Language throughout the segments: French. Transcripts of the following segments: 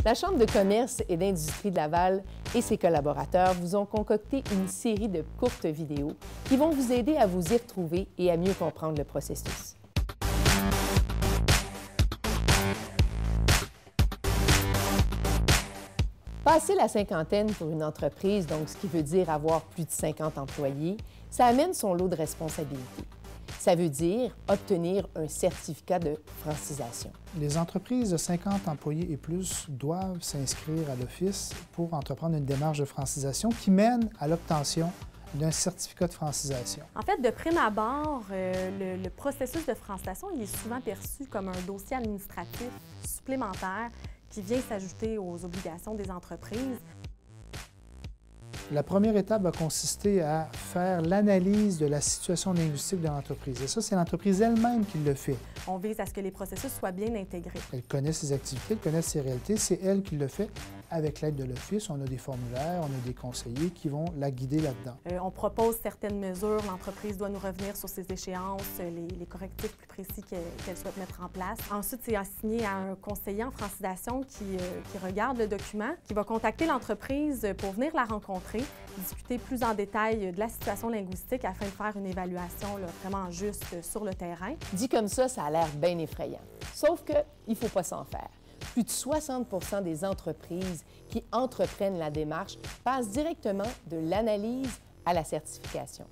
La Chambre de commerce et d'industrie de Laval et ses collaborateurs vous ont concocté une série de courtes vidéos qui vont vous aider à vous y retrouver et à mieux comprendre le processus. Passer la cinquantaine pour une entreprise, donc ce qui veut dire avoir plus de 50 employés, ça amène son lot de responsabilités. Ça veut dire obtenir un certificat de francisation. Les entreprises de 50 employés et plus doivent s'inscrire à l'Office pour entreprendre une démarche de francisation qui mène à l'obtention d'un certificat de francisation. En fait, de prime abord, le processus de francisation il est souvent perçu comme un dossier administratif supplémentaire qui vient s'ajouter aux obligations des entreprises. La première étape va consister à faire l'analyse de la situation linguistique de l'entreprise. Et ça, c'est l'entreprise elle-même qui le fait. On vise à ce que les processus soient bien intégrés. Elle connaît ses activités, elle connaît ses réalités. C'est elle qui le fait avec l'aide de l'Office. On a des formulaires, on a des conseillers qui vont la guider là-dedans. On propose certaines mesures. L'entreprise doit nous revenir sur ses échéances, les correctifs plus précis qu'elle souhaite mettre en place. Ensuite, c'est assigné à un conseiller en francisation qui regarde le document, qui va contacter l'entreprise pour venir la rencontrer, discuter plus en détail de la situation linguistique afin de faire une évaluation là, vraiment juste sur le terrain. Dit comme ça a l'air bien effrayant. Sauf qu'il ne faut pas s'en faire. Plus de 60 des entreprises qui entreprennent la démarche passent directement de l'analyse à la certification.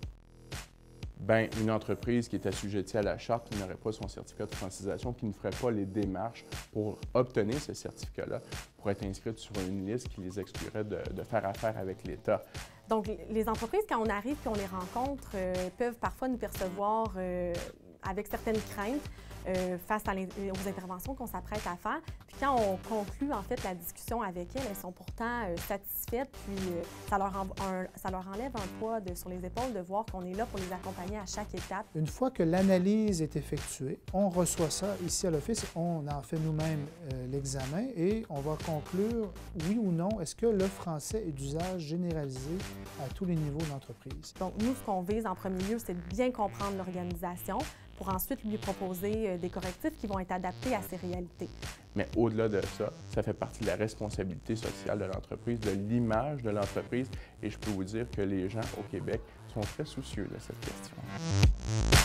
Bien, une entreprise qui est assujettie à la charte, qui n'aurait pas son certificat de francisation, qui ne ferait pas les démarches pour obtenir ce certificat-là, pourrait être inscrite sur une liste qui les exclurait de faire affaire avec l'État. Donc, les entreprises, quand on arrive et on les rencontre, peuvent parfois nous percevoir avec certaines craintes face aux interventions qu'on s'apprête à faire. Puis quand on conclut en fait la discussion avec elles sont pourtant satisfaites, puis ça leur enlève un poids sur les épaules de voir qu'on est là pour les accompagner à chaque étape. Une fois que l'analyse est effectuée, on reçoit ça ici à l'Office, on en fait nous-mêmes l'examen et on va conclure, oui ou non, est-ce que le français est d'usage généralisé à tous les niveaux de l'entreprise. Donc nous, ce qu'on vise en premier lieu, c'est de bien comprendre l'organisation, pour ensuite lui proposer des correctifs qui vont être adaptés à ses réalités. Mais au-delà de ça, ça fait partie de la responsabilité sociale de l'entreprise, de l'image de l'entreprise, et je peux vous dire que les gens au Québec sont très soucieux de cette question.